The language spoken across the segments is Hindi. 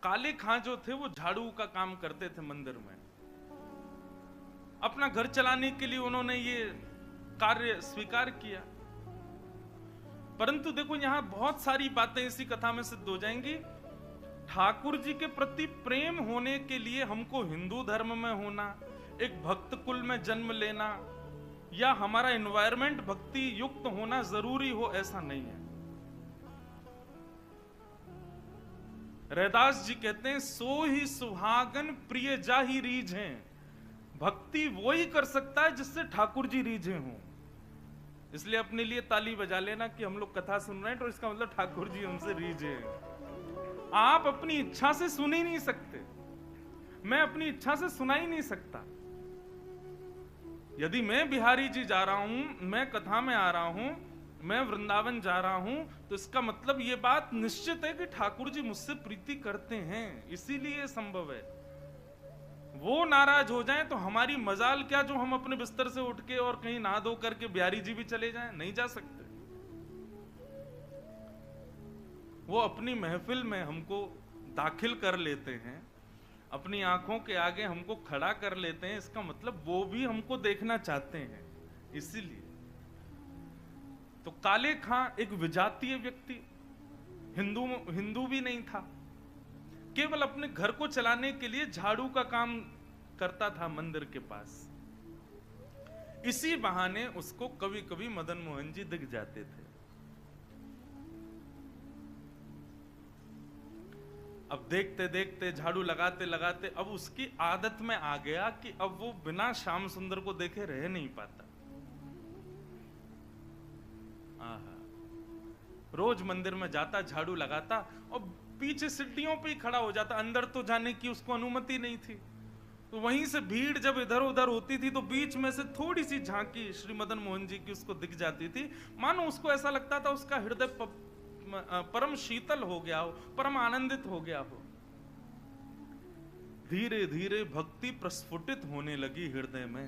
काले खां जो थे वो झाड़ू का काम करते थे मंदिर में। अपना घर चलाने के लिए उन्होंने ये कार्य स्वीकार किया। परंतु देखो यहां बहुत सारी बातें इसी कथा में सिद्ध हो जाएंगी। ठाकुर जी के प्रति प्रेम होने के लिए हमको हिंदू धर्म में होना, एक भक्त कुल में जन्म लेना, या हमारा एनवायरमेंट भक्ति युक्त होना जरूरी हो, ऐसा नहीं है। रैदास जी कहते हैं, सो ही सुहागन प्रिय जाहि रीझे। भक्ति वो ही कर सकता है जिससे ठाकुर जी रीझे हों। इसलिए अपने लिए ताली बजा लेना कि हम लोग कथा सुन रहे हैं तो इसका मतलब ठाकुर जी हमसे रीझे हैं। आप अपनी इच्छा से सुन ही नहीं सकते, मैं अपनी इच्छा से सुना ही नहीं सकता। यदि मैं बिहारी जी जा रहा हूं, मैं कथा में आ रहा हूं, मैं वृंदावन जा रहा हूं, तो इसका मतलब यह बात निश्चित है कि ठाकुर जी मुझसे प्रीति करते हैं, इसीलिए संभव है। वो नाराज हो जाएं तो हमारी मजाल क्या जो हम अपने बिस्तर से उठ के और कहीं नहा धो करके बिहारी जी भी चले जाएं? नहीं जा सकते। वो अपनी महफिल में हमको दाखिल कर लेते हैं, अपनी आंखों के आगे हमको खड़ा कर लेते हैं, इसका मतलब वो भी हमको देखना चाहते हैं, इसीलिए। तो काले खां एक विजातीय व्यक्ति, हिंदू भी नहीं था, केवल अपने घर को चलाने के लिए झाड़ू का काम करता था मंदिर के पास। इसी बहाने उसको कभी कभी मदन मोहन जी दिख जाते थे। अब देखते देखते, झाड़ू लगाते लगाते, अब उसकी आदत में आ गया कि अब वो बिना श्याम सुंदर को देखे रह नहीं पाता। रोज मंदिर में जाता, झाड़ू लगाता और पीछे सीढ़ियों पे ही खड़ा हो जाता। अंदर तो जाने की उसको अनुमति नहीं थी। तो वहीं से भीड़ जब इधर उधर होती थी तो बीच में से थोड़ी सी झांकी श्री मदन मोहन जी की उसको दिख जाती थी। मानो उसको ऐसा लगता था उसका हृदय परम शीतल हो गया हो, परम आनंदित हो गया हो। धीरे धीरे भक्ति प्रस्फुटित होने लगी हृदय में।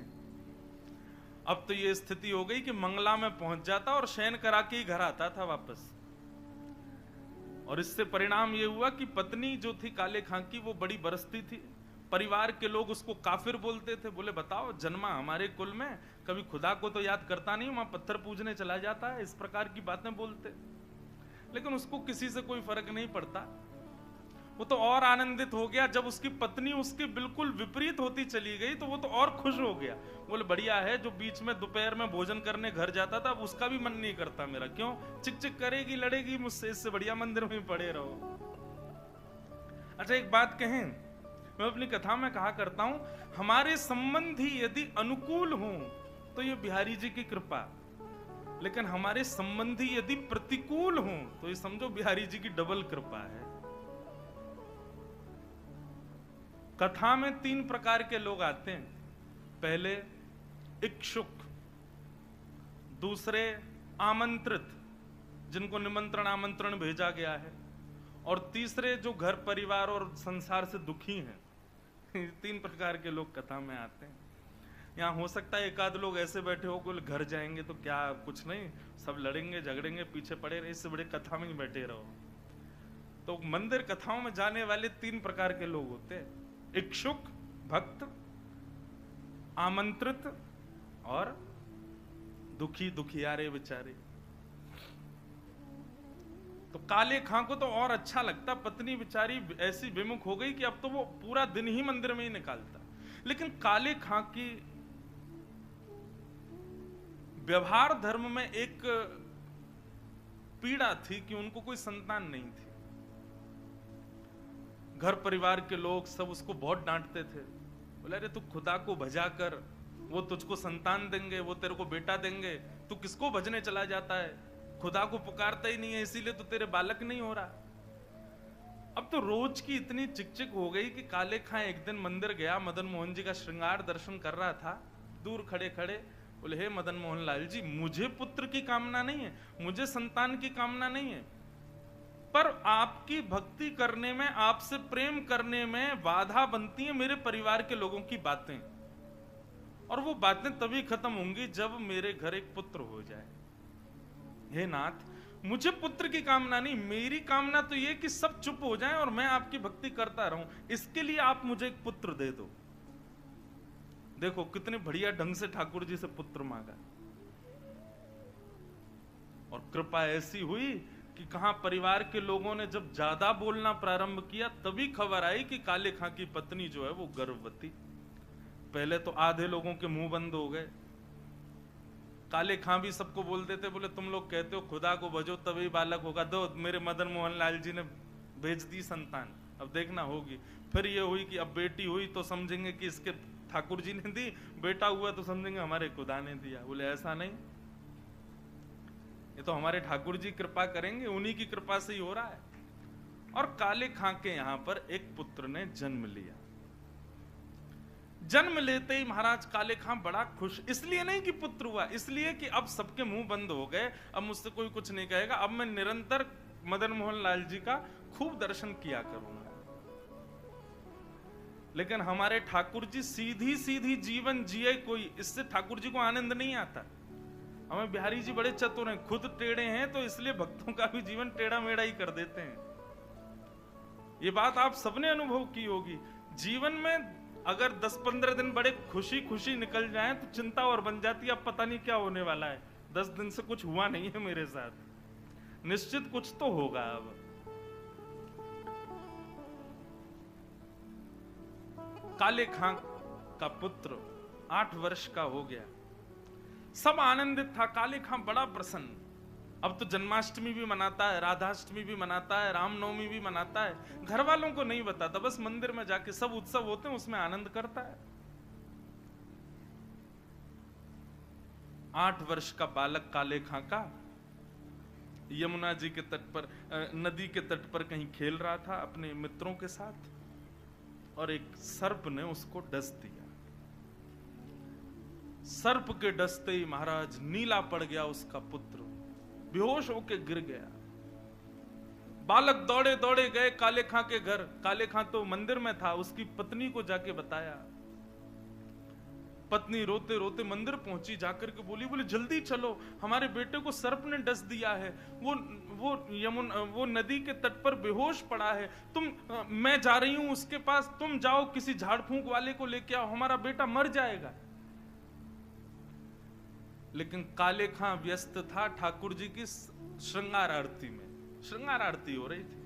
अब तो ये स्थिति हो गई कि मंगला में पहुंच जाता और शयन करा के ही घर आता था वापस। और इससे परिणाम ये हुआ कि पत्नी जो थी काले खां की, वो बड़ी बरसती थी। परिवार के लोग उसको काफिर बोलते थे। बोले बताओ, जन्मा हमारे कुल में, कभी खुदा को तो याद करता नहीं, वहां पत्थर पूजने चला जाता है, इस प्रकार की बातें बोलते। लेकिन उसको किसी से कोई फर्क नहीं पड़ता। वो तो और आनंदित हो गया जब उसकी पत्नी उसके बिल्कुल विपरीत होती चली गई, तो वो तो और खुश हो गया। बोले बढ़िया है, जो बीच में दोपहर में भोजन करने घर जाता था, अब उसका भी मन नहीं करता मेरा। क्यों? चिक चिक करेगी, लड़ेगी मुझसे, इससे बढ़िया मंदिर में पड़े रहो। अच्छा एक बात कहें, मैं अपनी कथा में कहा करता हूं, हमारे संबंधी यदि अनुकूल हों तो ये बिहारी जी की कृपा, लेकिन हमारे संबंधी यदि प्रतिकूल हों तो ये समझो बिहारी जी की डबल कृपा है। कथा में 3 प्रकार के लोग आते हैं। पहले इच्छुक, दूसरे आमंत्रित, जिनको निमंत्रण आमंत्रण भेजा गया है, और तीसरे जो घर परिवार और संसार से दुखी हैं। 3 प्रकार के लोग कथा में आते हैं। यहाँ हो सकता है एक आध लोग ऐसे बैठे हो, कोई घर जाएंगे तो क्या, कुछ नहीं, सब लड़ेंगे झगड़ेंगे, पीछे पड़े रहे, इससे बड़े कथा में ही बैठे रहो। तो मंदिर कथाओं में जाने वाले 3 प्रकार के लोग होते हैं, इच्छुक भक्त, आमंत्रित और दुखी दुखियारे बेचारे। तो काले खां को तो और अच्छा लगता, पत्नी बेचारी ऐसी विमुख हो गई कि अब तो वो पूरा दिन ही मंदिर में ही निकालता। लेकिन काले खां की व्यवहार धर्म में एक पीड़ा थी कि उनको कोई संतान नहीं थी। घर परिवार के लोग सब उसको बहुत डांटते थे। बोले अरे तू खुदा को भजा कर, वो तुझको संतान देंगे, वो तेरे को बेटा देंगे, तू किसको भजने चला जाता है, खुदा को पुकारता ही नहीं है, इसीलिए तो तेरे बालक नहीं हो रहा। अब तो रोज की इतनी चिकचिक हो गई कि काले खां एक दिन मंदिर गया, मदन मोहन जी का श्रृंगार दर्शन कर रहा था, दूर खड़े खड़े बोले हे मदन मोहन लाल जी, मुझे पुत्र की कामना नहीं है, मुझे संतान की कामना नहीं है, पर आपकी भक्ति करने में, आपसे प्रेम करने में बाधा बनती है मेरे परिवार के लोगों की बातें, और वो बातें तभी खत्म होंगी जब मेरे घर एक पुत्र हो जाए। हे नाथ, मुझे पुत्र की कामना नहीं, मेरी कामना तो ये कि सब चुप हो जाएं और मैं आपकी भक्ति करता रहूं, इसके लिए आप मुझे एक पुत्र दे दो। देखो कितने बढ़िया ढंग से ठाकुर जी से पुत्र मांगा, और कृपा ऐसी हुई कि कहां परिवार के लोगों ने जब ज्यादा बोलना प्रारंभ किया तभी खबर आई कि काले खां की पत्नी जो है वो गर्भवती। पहले तो आधे लोगों के मुंह बंद हो गए। काले खां भी सबको बोलते थे, बोले तुम लोग कहते हो खुदा को भजो तभी बालक होगा, दो मेरे मदन मोहन लाल जी ने भेज दी संतान, अब देखना होगी। फिर ये हुई कि अब बेटी हुई तो समझेंगे कि इसके ठाकुर जी ने दी, बेटा हुआ तो समझेंगे हमारे खुदा ने दिया। बोले ऐसा नहीं, ये तो हमारे ठाकुर जी कृपा करेंगे, उन्हीं की कृपा से ही हो रहा है। और काले खां के यहां पर एक पुत्र ने जन्म लिया। जन्म लेते ही महाराज काले खां बड़ा खुश, इसलिए नहीं कि पुत्र हुआ, इसलिए कि अब सबके मुंह बंद हो गए, अब मुझसे कोई कुछ नहीं कहेगा, अब मैं निरंतर मदन मोहन लाल जी का खूब दर्शन किया करूंगा। लेकिन हमारे ठाकुर जी सीधी सीधी जीवन जिए कोई, इससे ठाकुर जी को आनंद नहीं आता। हमें बिहारी जी बड़े चतुर हैं, खुद टेढ़े हैं तो इसलिए भक्तों का भी जीवन टेढ़ा मेढ़ा ही कर देते हैं। ये बात आप सबने अनुभव की होगी। जीवन में अगर 10-15 दिन बड़े खुशी खुशी निकल जाएं तो चिंता और बन जाती है, अब पता नहीं क्या होने वाला है, 10 दिन से कुछ हुआ नहीं है मेरे साथ, निश्चित कुछ तो होगा। अब काले खां का पुत्र 8 वर्ष का हो गया, सब आनंदित था, काले खां बड़ा प्रसन्न। अब तो जन्माष्टमी भी मनाता है, राधाष्टमी भी मनाता है, रामनवमी भी मनाता है, घर वालों को नहीं बताता, बस मंदिर में जाके सब उत्सव होते हैं उसमें आनंद करता है। 8 वर्ष का बालक काले खां का यमुना जी के तट पर, नदी के तट पर कहीं खेल रहा था अपने मित्रों के साथ, और एक सर्प ने उसको डस दिया। सर्प के डसते ही महाराज नीला पड़ गया उसका पुत्र, बेहोश होके गिर गया। बालक दौड़े दौड़े गए काले खां के घर, काले खां तो मंदिर में था, उसकी पत्नी को जाके बताया। पत्नी रोते रोते मंदिर पहुंची, जाकर के बोली जल्दी चलो, हमारे बेटे को सर्प ने डस दिया है, वो नदी के तट पर बेहोश पड़ा है, मैं जा रही हूं उसके पास, तुम जाओ किसी झाड़ फूंक वाले को लेके आओ, हमारा बेटा मर जाएगा। लेकिन काले खां व्यस्त था ठाकुर जी की श्रृंगार आरती में, श्रृंगार आरती हो रही थी।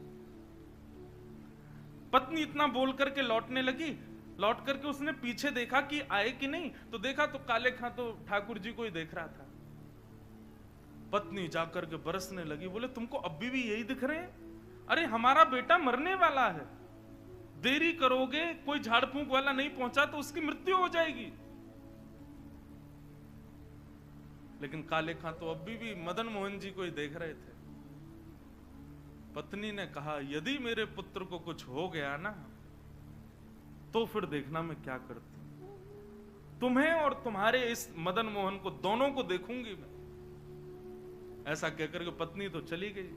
पत्नी इतना बोल करके लौटने लगी, लौट करके उसने पीछे देखा कि आए कि नहीं, तो देखा तो काले खां तो ठाकुर जी को ही देख रहा था। पत्नी जाकर के बरसने लगी, बोले तुमको अभी भी यही दिख रहे हैं? अरे हमारा बेटा मरने वाला है, देरी करोगे, कोई झाड़ फूंक वाला नहीं पहुंचा तो उसकी मृत्यु हो जाएगी। लेकिन काले खां तो अभी भी मदन मोहन जी को ही देख रहे थे। पत्नी ने कहा यदि मेरे पुत्र को कुछ हो गया ना तो फिर देखना मैं क्या करती, तुम्हें और तुम्हारे इस मदन मोहन को दोनों को देखूंगी मैं। ऐसा कहकर के पत्नी तो चली गई,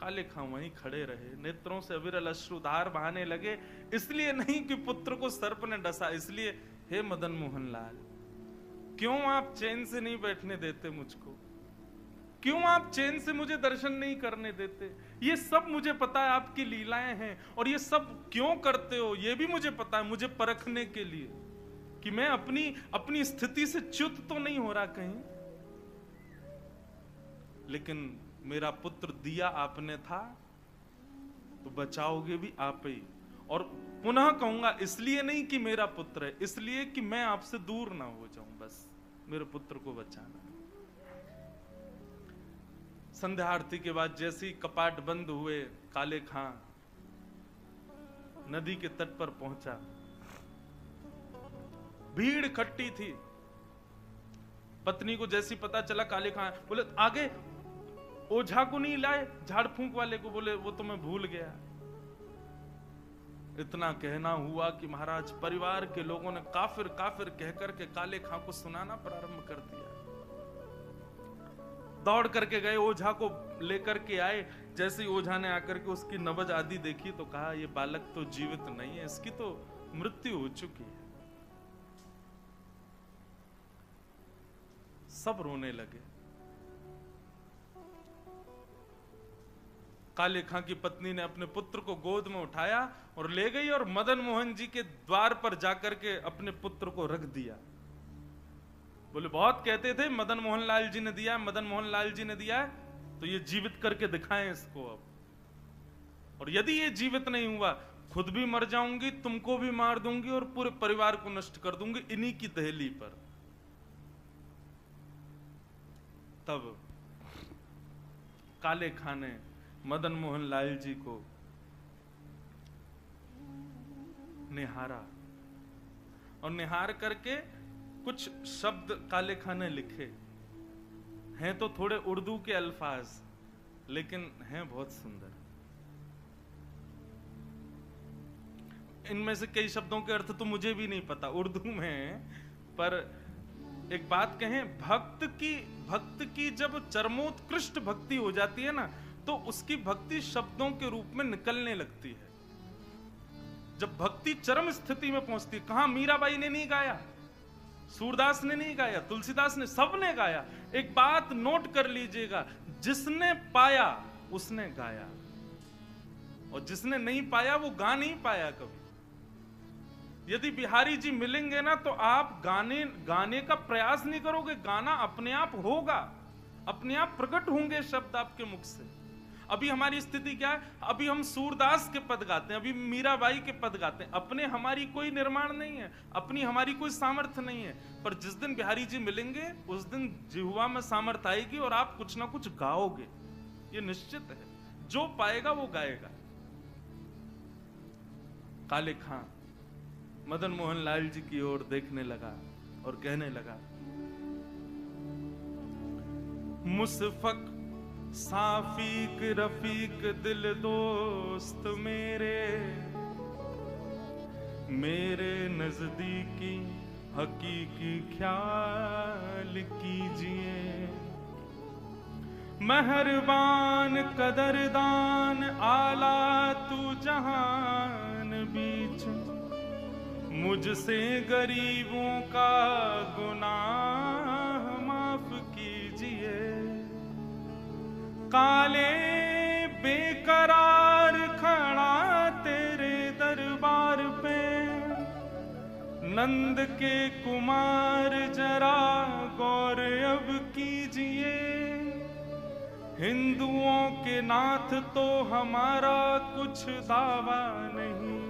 काले खां वहीं खड़े रहे, नेत्रों से अविरल अश्रुधार बहाने लगे, इसलिए नहीं कि पुत्र को सर्प ने डसा, इसलिए हे मदन मोहन लाल, क्यों आप चैन से नहीं बैठने देते मुझको, क्यों आप चैन से मुझे दर्शन नहीं करने देते? ये सब मुझे पता है आपकी लीलाएं हैं, और ये सब क्यों करते हो ये भी मुझे पता है, मुझे परखने के लिए कि मैं अपनी स्थिति से च्युत तो नहीं हो रहा कहीं। लेकिन मेरा पुत्र दिया आपने था तो बचाओगे भी आप ही, और पुनः कहूंगा इसलिए नहीं कि मेरा पुत्र है, इसलिए कि मैं आपसे दूर ना हो जाऊं, बस मेरे पुत्र को बचाना। संध्या आरती के बाद जैसे ही कपाट बंद हुए, काले खां नदी के तट पर पहुंचा। भीड़ इकट्ठी थी। पत्नी को जैसी पता चला, काले खां बोले आगे ओझा को नहीं लाए, झाड़ फूंक वाले को, बोले वो तो मैं भूल गया। इतना कहना हुआ कि महाराज परिवार के लोगों ने काफिर काफिर कहकर के काले खां को सुनाना प्रारंभ कर दिया। दौड़ करके गए, ओझा को लेकर के आए। जैसे ही ओझा ने आकर के उसकी नब्ज आदि देखी तो कहा ये बालक तो जीवित नहीं है, इसकी तो मृत्यु हो चुकी है। सब रोने लगे। काले खां की पत्नी ने अपने पुत्र को गोद में उठाया और ले गई और मदन मोहन जी के द्वार पर जाकर के अपने पुत्र को रख दिया। बोले बहुत कहते थे मदन मोहन लाल जी ने दिया, मदन मोहन लाल जी ने दिया है, तो ये जीवित करके दिखाएं इसको अब। और यदि ये जीवित नहीं हुआ, खुद भी मर जाऊंगी, तुमको भी मार दूंगी और पूरे परिवार को नष्ट कर दूंगी इन्हीं की दहली पर। तब काले खां ने मदन मोहन लाल जी को निहारा और निहार करके कुछ शब्द काले खां ने लिखे हैं, तो थोड़े उर्दू के अल्फाज, लेकिन हैं बहुत सुंदर। इनमें से कई शब्दों के अर्थ तो मुझे भी नहीं पता, उर्दू में, पर एक बात कहें, भक्त की जब चरमोत्कृष्ट भक्ति हो जाती है ना, तो उसकी भक्ति शब्दों के रूप में निकलने लगती है। जब भक्ति चरम स्थिति में पहुंचती है, कहां मीराबाई ने नहीं गाया, सूरदास ने नहीं गाया, तुलसीदास ने, सबने गाया। एक बात नोट कर लीजिएगा, जिसने पाया उसने गाया, और जिसने नहीं पाया वो गा नहीं पाया कभी। यदि बिहारी जी मिलेंगे ना, तो आप गाने का प्रयास नहीं करोगे, गाना अपने आप होगा, अपने आप प्रकट होंगे शब्द आपके मुख से। अभी हमारी स्थिति क्या है, अभी हम सूरदास के पद गाते हैं, अभी मीराबाई के पद गाते हैं, अपने हमारी कोई निर्माण नहीं है, अपनी हमारी कोई सामर्थ्य नहीं है। पर जिस दिन बिहारी जी मिलेंगे, उस दिन जिह्वा में सामर्थ्य आएगी और आप कुछ ना कुछ गाओगे, ये निश्चित है। जो पाएगा वो गाएगा। काले खां मदन मोहन लाल जी की ओर देखने लगा और कहने लगा, मुसफक साफीक रफीक दिल दोस्त मेरे नजदीकी हकीकी ख्याल कीजिए। मेहरबान कदरदान आला तू जहान बीच, मुझसे गरीबों का गुनाह माफ कीजिए। काले बेकरार खड़ा तेरे दरबार पे, नंद के कुमार जरा गौर अब कीजिए। हिंदुओं के नाथ तो हमारा कुछ दावा नहीं,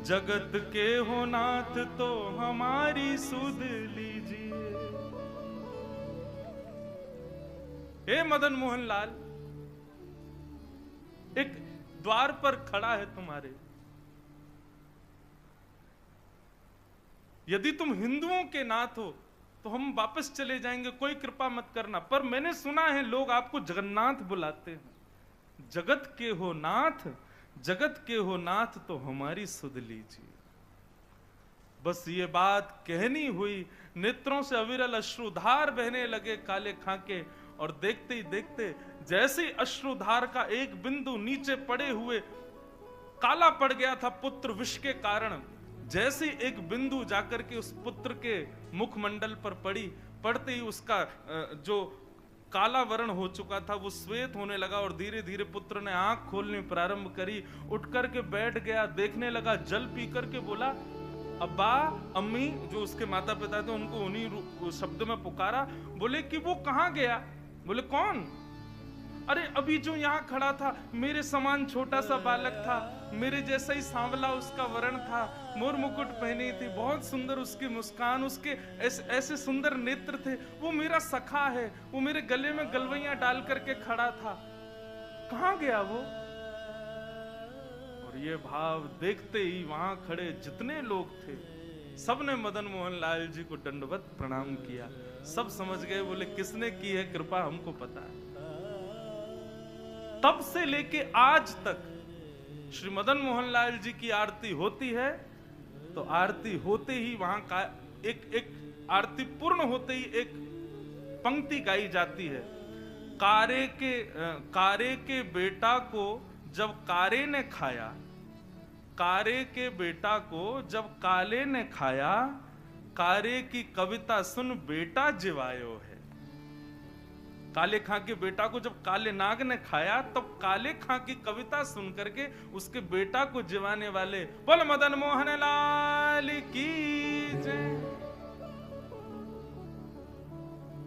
जगत के हो नाथ तो हमारी सुध लीजिए। हे मदन मोहन लाल, एक द्वार पर खड़ा है तुम्हारे, यदि तुम हिंदुओं के नाथ हो तो हम वापस चले जाएंगे, कोई कृपा मत करना। पर मैंने सुना है लोग आपको जगन्नाथ बुलाते हैं। जगत के हो नाथ, जगत के हो नाथ तो हमारी सुध लीजिए। बस ये बात कहनी हुई, नेत्रों से अविरल अश्रुधार बहने लगे काले खां के, और देखते ही देखते जैसे ही अश्रुधार का एक बिंदु नीचे पड़े हुए काला पड़ गया था पुत्र विष के कारण, जैसे एक बिंदु जाकर के उस पुत्र के मुखमंडल पर पड़ी, पड़ते ही उसका जो काला वर्ण हो चुका था वो श्वेत होने लगा, और धीरे धीरे पुत्र ने आंख खोलनी प्रारंभ करी, उठ करके बैठ गया, देखने लगा, जल पी करके बोला, अब्बा अम्मी, जो उसके माता पिता थे उनको उन्हीं शब्द में पुकारा। बोले कि वो कहाँ गया? बोले कौन? अरे अभी जो यहाँ खड़ा था, मेरे समान छोटा सा बालक था, मेरे जैसा ही सांवला उसका वर्ण था, मोर मुकुट पहनी थी, बहुत सुंदर उसकी मुस्कान, उसके ऐसे सुंदर नेत्र थे, वो मेरा सखा है, वो मेरे गले में गलवैया डाल करके खड़ा था, कहाँ गया वो? और ये भाव देखते ही वहां खड़े जितने लोग थे सबने मदन मोहन लाल जी को दंडवत प्रणाम किया। सब समझ गए, बोले किसने की है कृपा हमको पता है। तब से लेके आज तक श्री मदन मोहन लाल जी की आरती होती है तो आरती होते ही वहां का एक आरती पूर्ण होते ही एक पंक्ति गाई जाती है, कारे के बेटा को जब कारे ने खाया, कारे के बेटा को जब काले ने खाया, कारे की कविता सुन बेटा जिवायो है। काले खां के बेटा को जब काले नाग ने खाया, तब काले खां की कविता सुन करके उसके बेटा को जिवाने वाले बोल मदन मोहन लाल की जय।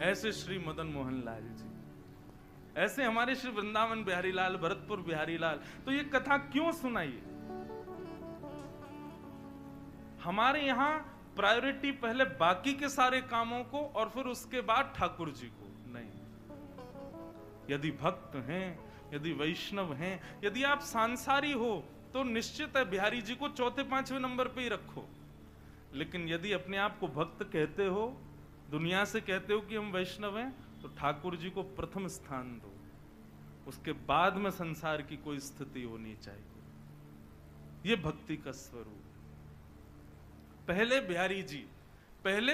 ऐसे श्री मदन मोहन लाल जी, ऐसे हमारे श्री वृंदावन बिहारी लाल, भरतपुर बिहारी लाल। तो ये कथा क्यों सुनाई? हमारे यहां प्रायोरिटी पहले बाकी के सारे कामों को और फिर उसके बाद ठाकुर जी को नहीं। यदि भक्त हैं, यदि वैष्णव हैं, यदि आप सांसारी हो तो निश्चित है बिहारी जी को चौथे पांचवें नंबर पे ही रखो। लेकिन यदि अपने आप को भक्त कहते हो, दुनिया से कहते हो कि हम वैष्णव हैं, तो ठाकुर जी को प्रथम स्थान दो। उसके बाद में संसार की कोई स्थिति होनी चाहिए। यह भक्ति का स्वरूप। पहले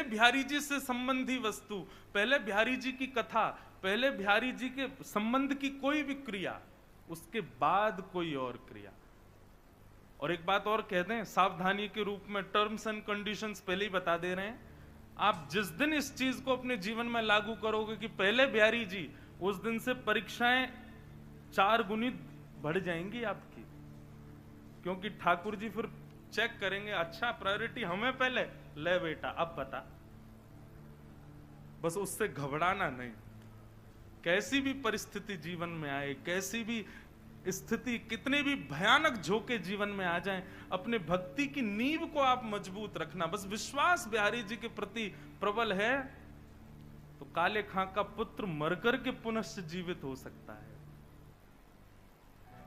बिहारी जी से संबंधी वस्तु, पहले बिहारी जी की कथा, पहले बिहारी जी के संबंध की कोई भी क्रिया, उसके बाद कोई और क्रिया। और एक बात और कह दें सावधानी के रूप में, टर्म्स एंड कंडीशंस पहले ही बता दे रहे हैं। आप जिस दिन इस चीज को अपने जीवन में लागू करोगे कि पहले बिहारी जी, उस दिन से परीक्षाएं 4 गुनी बढ़ जाएंगी आपकी। क्योंकि ठाकुर जी फिर चेक करेंगे, अच्छा प्रायोरिटी हमें पहले, ले बेटा अब बता। बस उससे घबराना नहीं। कैसी भी परिस्थिति जीवन में आए, कैसी भी स्थिति, कितने भी भयानक झोंके जीवन में आ जाएं, अपने भक्ति की नींव को आप मजबूत रखना। बस विश्वास बिहारी जी के प्रति प्रबल है तो काले खां का पुत्र मरकर के पुनः जीवित हो सकता है।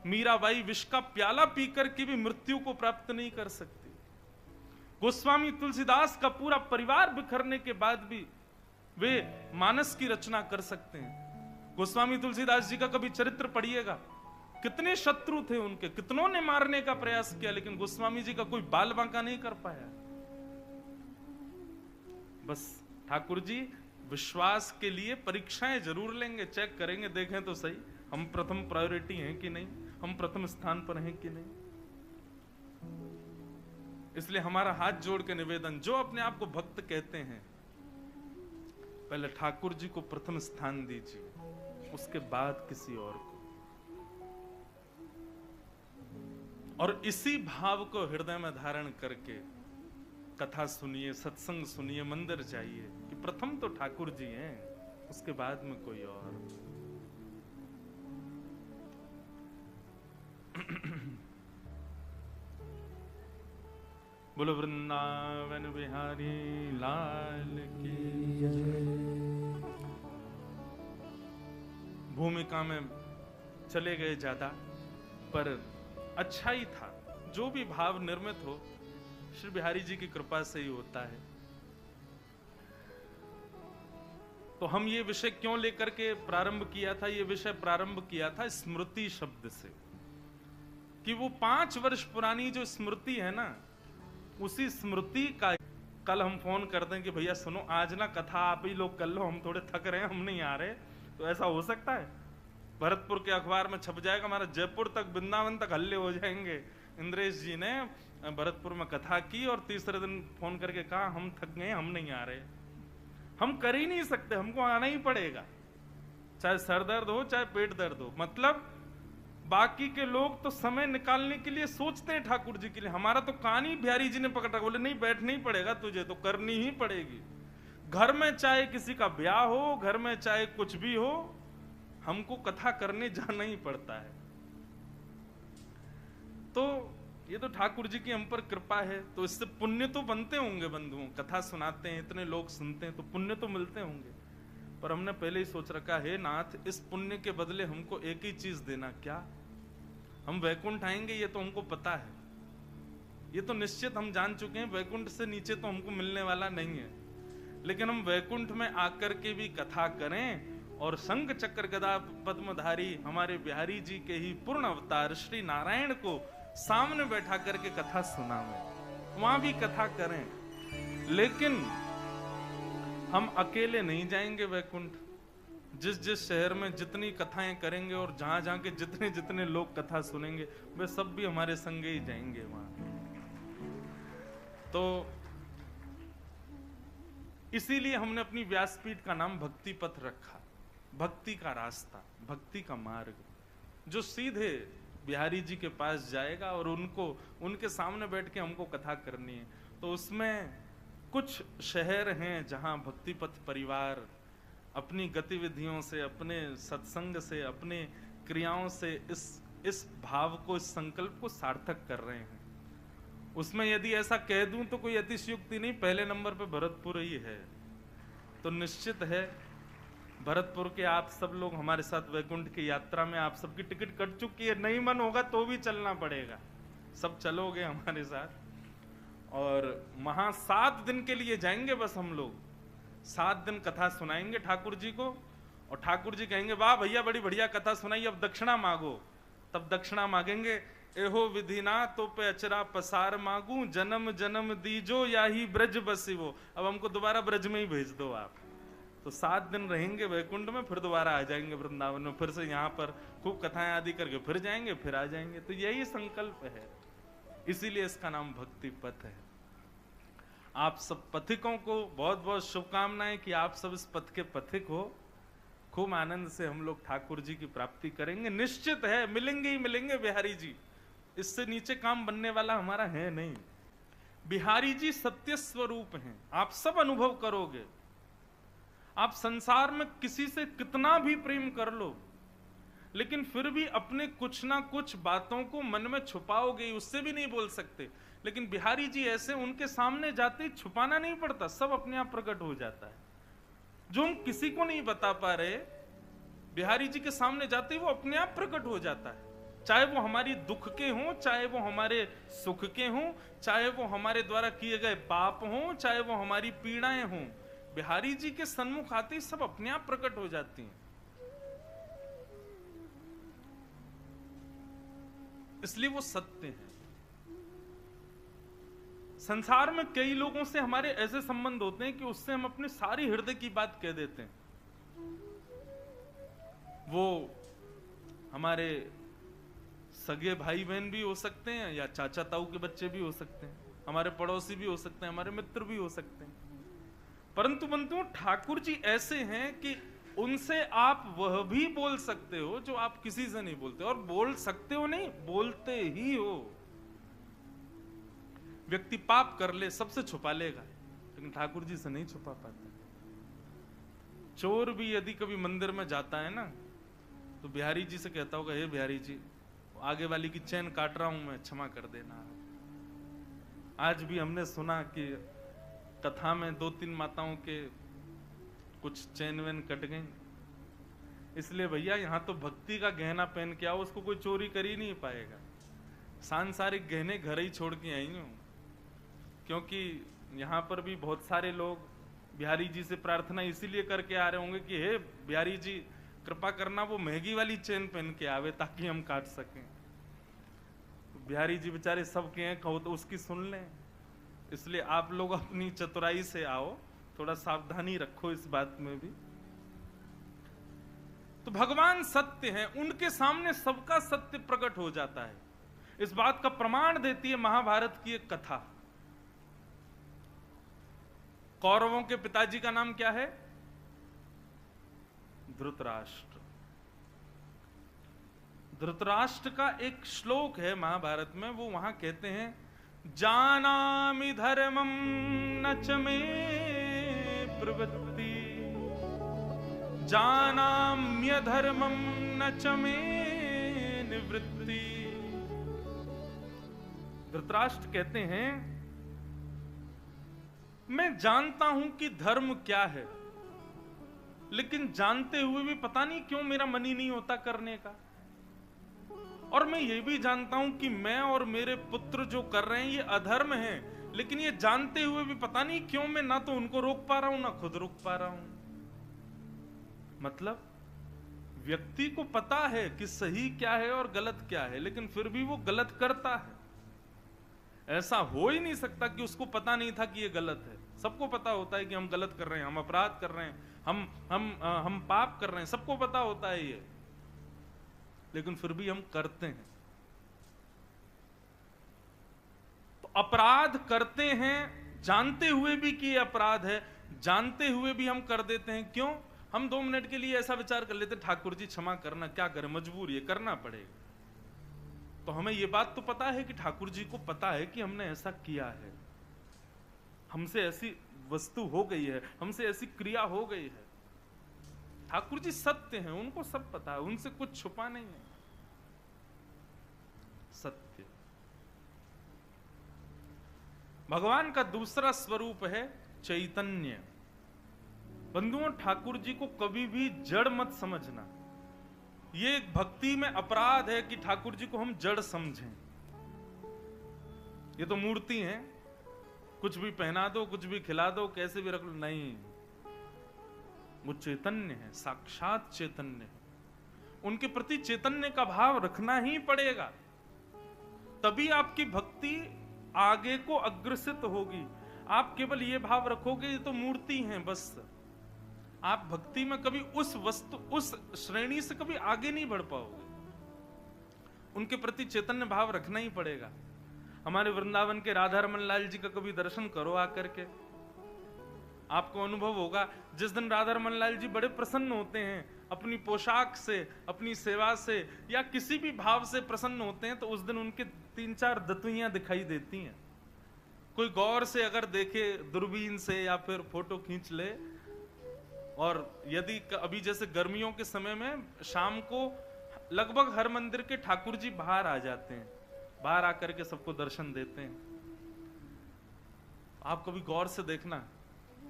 मीराबाई विष का प्याला पीकर के भी मृत्यु को प्राप्त नहीं कर सकती। गोस्वामी तुलसीदास का पूरा परिवार बिखरने के बाद भी वे मानस की रचना कर सकते हैं। गोस्वामी तुलसीदास जी का कभी चरित्र पढ़िएगा, कितने शत्रु थे उनके, कितनों ने मारने का प्रयास किया, लेकिन गोस्वामी जी का कोई बाल बांका नहीं कर पाया। बस ठाकुर जी विश्वास के लिए परीक्षाएं जरूर लेंगे, चेक करेंगे, देखें तो सही हम प्रथम प्रायोरिटी हैं कि नहीं, हम प्रथम स्थान पर हैं कि नहीं। इसलिए हमारा हाथ जोड़ के निवेदन, जो अपने आप को भक्त कहते हैं, पहले ठाकुर जी को प्रथम स्थान दीजिए, उसके बाद किसी और को। और इसी भाव को हृदय में धारण करके कथा सुनिए, सत्संग सुनिए, मंदिर जाइए कि प्रथम तो ठाकुर जी हैं, उसके बाद में कोई और। बोलो वृंदावन बिहारी लाल की जय। भूमिका में चले गए ज्यादा, पर अच्छा ही था। जो भी भाव निर्मित हो श्री बिहारी जी की कृपा से ही होता है। तो हम ये विषय क्यों लेकर के प्रारंभ किया था? ये विषय प्रारंभ किया था स्मृति शब्द से, कि वो 5 वर्ष पुरानी जो स्मृति है ना, उसी स्मृति का कल हम फोन कर दें कि भैया सुनो आज ना कथा आप ही लोग कर लो, हम थोड़े थक रहे हैं, हम नहीं आ रहे, तो ऐसा हो सकता है? भरतपुर के अखबार में छप जाएगा, हमारा जयपुर तक, वृंदावन तक हल्ले हो जाएंगे। इंद्रेश जी ने भरतपुर में कथा की और तीसरे दिन फोन करके कहा हम थक गए, हम नहीं आ रहे। हम कर ही नहीं सकते, हमको आना ही पड़ेगा, चाहे सर दर्द हो चाहे पेट दर्द हो। मतलब बाकी के लोग तो समय निकालने के लिए सोचते हैं ठाकुर जी के लिए, हमारा तो कान ही बिहारी जी ने पकड़ रखा, बोले नहीं बैठना ही पड़ेगा तुझे, तो करनी ही पड़ेगी। घर में चाहे किसी का ब्याह हो, घर में चाहे कुछ भी हो, हमको कथा करने जाना ही पड़ता है। तो ये तो ठाकुर जी की हम पर कृपा है, तो इससे पुण्य तो बनते होंगे बंधुओं, कथा सुनाते हैं, इतने लोग सुनते हैं तो पुण्य तो मिलते होंगे। पर हमने पहले ही सोच रखा है नाथ, इस पुण्य के बदले हमको एक ही चीज देना, क्या? हम वैकुंठ आएंगे ये तो हमको पता है, ये तो निश्चित हम जान चुके हैं, वैकुंठ से नीचे तो हमको मिलने वाला नहीं है। लेकिन हम वैकुंठ में आकर के भी कथा करें और शंख चक्र गदा पद्मधारी हमारे बिहारी जी के ही पूर्ण अवतार श्री नारायण को सामने बैठा करके कथा सुनावें, वहां भी कथा करें। लेकिन हम अकेले नहीं जाएंगे वैकुंठ। जिस जिस शहर में जितनी कथाएं करेंगे और जहां जहां के जितने जितने लोग कथा सुनेंगे, वे सब भी हमारे संगे ही जाएंगे वहां। तो इसीलिए हमने अपनी व्यासपीठ का नाम भक्ति पथ रखा। भक्ति का रास्ता, भक्ति का मार्ग, जो सीधे बिहारी जी के पास जाएगा और उनके सामने बैठ के हमको कथा करनी है। तो उसमें कुछ शहर हैं जहां भक्ति पथ परिवार अपनी गतिविधियों से, अपने सत्संग से, अपने क्रियाओं से इस भाव को, इस संकल्प को सार्थक कर रहे हैं। उसमें यदि ऐसा कह दूं तो कोई अतिशयोक्ति नहीं, पहले नंबर पे भरतपुर ही है। तो निश्चित है भरतपुर के आप सब लोग हमारे साथ वैकुंठ की यात्रा में, आप सबकी टिकट कट चुकी है, नहीं मन होगा तो भी चलना पड़ेगा, सब चलोगे हमारे साथ। और वहां 7 दिन के लिए जाएंगे बस हम लोग। 7 दिन कथा सुनाएंगे ठाकुर जी को, और ठाकुर जी कहेंगे वाह भैया बड़ी बढ़िया कथा सुनाई, अब दक्षिणा मांगो। तब दक्षिणा मांगेंगे, एहो विधिना तो पे अचरा पसार मांगू, जन्म जन्म दीजो या ही ब्रज बसिवो। अब हमको दोबारा ब्रज में ही भेज दो आप। तो 7 दिन रहेंगे वैकुंठ में, फिर दोबारा आ जाएंगे वृंदावन में, फिर से यहाँ पर खूब कथाएं आदि करके फिर जाएंगे, फिर आ जाएंगे। तो यही संकल्प है, इसीलिए इसका नाम भक्ति पथ है। आप सब पथिकों को बहुत बहुत शुभकामनाएं कि आप सब इस पथ के पथिक हो। खूब आनंद से हम लोग ठाकुर जी की प्राप्ति करेंगे, निश्चित है मिलेंगे ही मिलेंगे बिहारी जी, इससे नीचे काम बनने वाला हमारा है नहीं। बिहारी जी सत्य स्वरूप हैं, आप सब अनुभव करोगे। आप संसार में किसी से कितना भी प्रेम कर लो, लेकिन फिर भी अपने कुछ ना कुछ बातों को मन में छुपाओगे, उससे भी नहीं बोल सकते। लेकिन बिहारी जी ऐसे, उनके सामने जाते ही छुपाना नहीं पड़ता, सब अपने आप प्रकट हो जाता है। जो हम किसी को नहीं बता पा रहे, बिहारी जी के सामने जाते ही वो अपने आप प्रकट हो जाता है। चाहे वो हमारी दुख के हों, चाहे वो हमारे सुख के हों, चाहे वो हमारे द्वारा किए गए पाप हों, चाहे वो हमारी पीड़ाएं हों, बिहारी जी के सन्मुख आते ही सब अपने आप प्रकट हो जाती हैं। इसलिए वो सत्य है। संसार में कई लोगों से हमारे ऐसे संबंध होते हैं कि उससे हम अपनी सारी हृदय की बात कह देते हैं। वो हमारे सगे भाई बहन भी हो सकते हैं, या चाचा ताऊ के बच्चे भी हो सकते हैं, हमारे पड़ोसी भी हो सकते हैं, हमारे मित्र भी हो सकते हैं। परंतु बंधुओं, ठाकुर जी ऐसे हैं कि उनसे आप वह भी बोल सकते हो जो आप किसी से नहीं बोलते। और बोल सकते हो नहीं, बोलते ही हो। व्यक्ति पाप कर ले, सबसे छुपा लेगा, लेकिन ठाकुर जी से नहीं छुपा पाता। चोर भी यदि कभी मंदिर में जाता है ना, तो बिहारी जी से कहता होगा, हे बिहारी जी, आगे वाली की चैन काट रहा हूं मैं, क्षमा कर देना। आज भी हमने सुना कि कथा में 2-3 माताओं के कुछ चैन वैन कट गई। इसलिए भैया यहां तो भक्ति का गहना पहन के आओ, उसको कोई चोरी कर ही नहीं पाएगा। सांसारिक गहने घर ही छोड़ के आई हूं, क्योंकि यहां पर भी बहुत सारे लोग बिहारी जी से प्रार्थना इसीलिए करके आ रहे होंगे कि हे बिहारी जी कृपा करना वो महंगी वाली चेन पहन के आवे ताकि हम काट सकें। तो बिहारी जी बेचारे सबके हैं, कहो तो उसकी सुन लें। इसलिए आप लोग अपनी चतुराई से आओ, थोड़ा सावधानी रखो इस बात में भी। तो भगवान सत्य हैं, उनके सामने सबका सत्य प्रकट हो जाता है। इस बात का प्रमाण देती है महाभारत की एक कथा। कौरवों के पिताजी का नाम क्या है? धृतराष्ट्र। धृतराष्ट्र का एक श्लोक है महाभारत में, वो वहां कहते हैं, जानामि धर्मं न च मे प्रवृत्ति, जानाम्य धर्मं न च मे निवृत्ति। धृतराष्ट्र कहते हैं, मैं जानता हूं कि धर्म क्या है, लेकिन जानते हुए भी पता नहीं क्यों मेरा मन ही नहीं होता करने का। और मैं ये भी जानता हूं कि मैं और मेरे पुत्र जो कर रहे हैं ये अधर्म है, लेकिन ये जानते हुए भी पता नहीं क्यों मैं ना तो उनको रोक पा रहा हूं ना खुद रोक पा रहा हूं। मतलब व्यक्ति को पता है कि सही क्या है और गलत क्या है, लेकिन फिर भी वो गलत करता है। ऐसा हो ही नहीं सकता कि उसको पता नहीं था कि ये गलत है। सबको पता होता है कि हम गलत कर रहे हैं, हम अपराध कर रहे हैं, हम पाप कर रहे हैं, सबको पता होता है ये, लेकिन फिर भी हम करते हैं। तो अपराध करते हैं जानते हुए भी कि ये अपराध है, जानते हुए भी हम कर देते हैं। क्यों? हम 2 मिनट के लिए ऐसा विचार कर लेते, ठाकुर जी क्षमा करना, क्या करें, मजबूर, ये करना पड़ेगा। तो हमें ये बात तो पता है कि ठाकुर जी को पता है कि हमने ऐसा किया है, हमसे ऐसी वस्तु हो गई है, हमसे ऐसी क्रिया हो गई है। ठाकुर जी सत्य हैं, उनको सब पता है, उनसे कुछ छुपा नहीं है। सत्य। भगवान का दूसरा स्वरूप है चैतन्य। बंधुओं, ठाकुर जी को कभी भी जड़ मत समझना। ये एक भक्ति में अपराध है कि ठाकुर जी को हम जड़ समझें। ये तो मूर्ति है, कुछ भी पहना दो, कुछ भी खिला दो, कैसे भी रख लो, नहीं, वो चैतन्य है, साक्षात चैतन्य है। उनके प्रति चैतन्य का भाव रखना ही पड़ेगा, तभी आपकी भक्ति आगे को अग्रसित होगी। आप केवल ये भाव रखोगे ये तो मूर्ति है बस, आप भक्ति में कभी उस वस्तु, उस श्रेणी से कभी आगे नहीं बढ़ पाओगे। उनके प्रति चैतन्य भाव रखना ही पड़ेगा। हमारे वृंदावन के राधा रमन लाल जी का कभी दर्शन करो आकर के, आपको अनुभव होगा। जिस दिन राधा रमन लाल जी बड़े प्रसन्न होते हैं, अपनी पोशाक से, अपनी सेवा से या किसी भी भाव से प्रसन्न होते हैं, तो उस दिन उनके 3-4 दतुइयां दिखाई देती हैं। कोई गौर से अगर देखे दूरबीन से या फिर फोटो खींच ले, और यदि अभी जैसे गर्मियों के समय में शाम को लगभग हर मंदिर के ठाकुर जी बाहर आ जाते हैं, बाहर आकर के सबको दर्शन देते हैं। आप कभी गौर से देखना,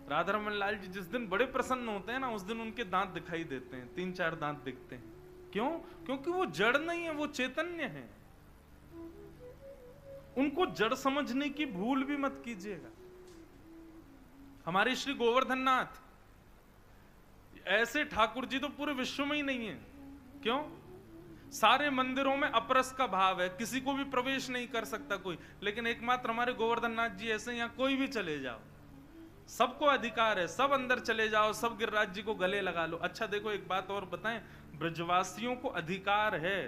राधा रमन लाल जी जिस दिन बड़े प्रसन्न होते हैं ना, उस दिन उनके दांत दिखाई देते हैं, 3-4 दांत दिखते हैं। क्यों? क्योंकि वो जड़ नहीं है, वो चैतन्य है। उनको जड़ समझने की भूल भी मत कीजिएगा। हमारे श्री गोवर्धन नाथ, ऐसे ठाकुर जी तो पूरे विश्व में ही नहीं है। क्यों? सारे मंदिरों में अपरस का भाव है, किसी को भी प्रवेश नहीं कर सकता कोई, लेकिन एकमात्र हमारे गोवर्धन नाथ जी ऐसे, यहाँ कोई भी चले जाओ, सबको अधिकार है, सब अंदर चले जाओ, सब गिरिराज जी को गले लगा लो। अच्छा देखो, एक बात और बताएं, ब्रजवासियों को अधिकार है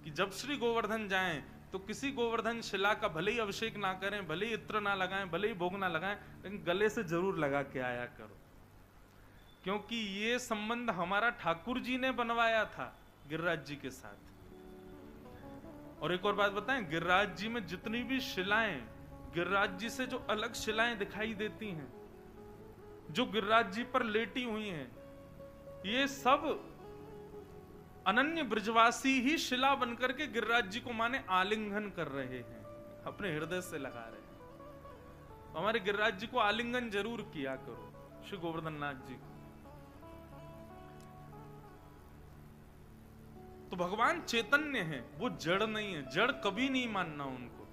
कि जब श्री गोवर्धन जाएं तो किसी गोवर्धन शिला का भले ही अभिषेक ना करें, भले ही इत्र ना लगाएं, भले ही भोग ना लगाएं, लेकिन गले से जरूर लगा के आया करो, क्योंकि ये संबंध हमारा ठाकुर जी ने बनवाया था गिरिराज जी के साथ। और एक और बात बताएं, गिरिराज जी में जितनी भी शिलाएं, गिरिराज जी से जो अलग शिलाएं दिखाई देती हैं, जो गिरिराज जी पर लेटी हुई हैं, ये सब अनन्य ब्रजवासी ही शिला बनकर के गिरिराज जी को माने आलिंगन कर रहे हैं, अपने हृदय से लगा रहे हैं। तो हमारे गिरिराज जी को आलिंगन जरूर किया करो, श्री गोवर्धन नाथ जी को। तो भगवान चैतन्य है, वो जड़ नहीं है, जड़ कभी नहीं मानना उनको।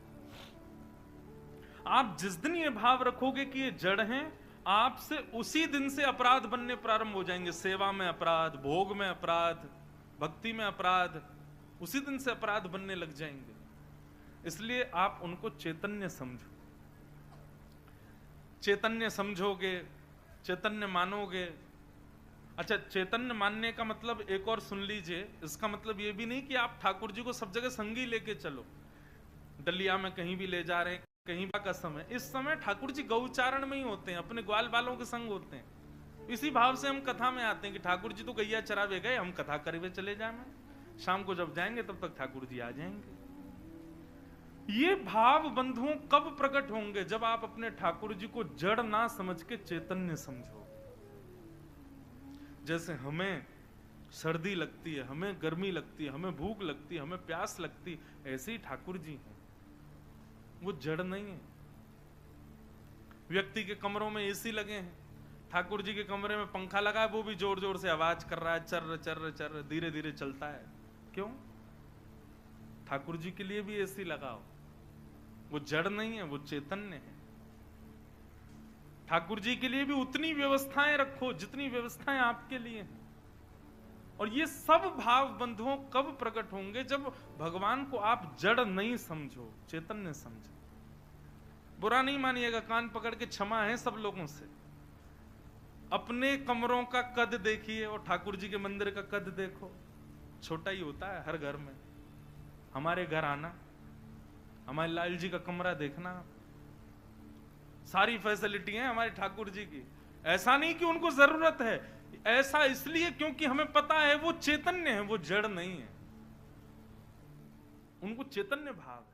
आप जिस दिन ये भाव रखोगे कि ये जड़ हैं, आपसे उसी दिन से अपराध बनने प्रारंभ हो जाएंगे। सेवा में अपराध, भोग में अपराध, भक्ति में अपराध, उसी दिन से अपराध बनने लग जाएंगे। इसलिए आप उनको चैतन्य समझो। चैतन्य समझोगे, चैतन्य मानोगे। अच्छा, चैतन्य मानने का मतलब एक और सुन लीजिए, इसका मतलब ये भी नहीं कि आप ठाकुर जी को सब जगह संगी लेके चलो, डलिया में कहीं भी ले जा रहे हैं, कहीं का समय, इस समय ठाकुर जी गौचारण में ही होते हैं, अपने ग्वाल बालों के संग होते हैं। इसी भाव से हम कथा में आते हैं कि ठाकुर जी तो गैया चरावे गए, हम कथा करवे चले जाए, शाम को जब जाएंगे तब तक ठाकुर जी आ जाएंगे। ये भाव बंधुओं कब प्रकट होंगे? जब आप अपने ठाकुर जी को जड़ ना समझ के चैतन्य समझो। जैसे हमें सर्दी लगती है, हमें गर्मी लगती है, हमें भूख लगती है, हमें प्यास लगती, ऐसे ही ठाकुर जी हैं, वो जड़ नहीं है। व्यक्ति के कमरों में एसी लगे हैं, ठाकुर जी के कमरे में पंखा लगा है, वो भी जोर जोर से आवाज कर रहा है, चर्र चर्र चर्र, धीरे धीरे चलता है। क्यों? ठाकुर जी के लिए भी एसी लगाओ, वो जड़ नहीं है, वो चैतन्य है। ठाकुर जी के लिए भी उतनी व्यवस्थाएं रखो जितनी व्यवस्थाएं आपके लिए हैं। और ये सब भाव बंधुओं कब प्रकट होंगे? जब भगवान को आप जड़ नहीं समझो, चैतन्य समझो। बुरा नहीं मानिएगा, कान पकड़ के क्षमा है सब लोगों से। अपने कमरों का कद देखिए और ठाकुर जी के मंदिर का कद देखो, छोटा ही होता है हर घर में। हमारे घर आना, हमारे लाल जी का कमरा देखना, सारी फैसिलिटी है हमारे ठाकुर जी की। ऐसा नहीं कि उनको जरूरत है, ऐसा इसलिए क्योंकि हमें पता है वो चैतन्य है, वो जड़ नहीं है, उनको चैतन्य भाव है।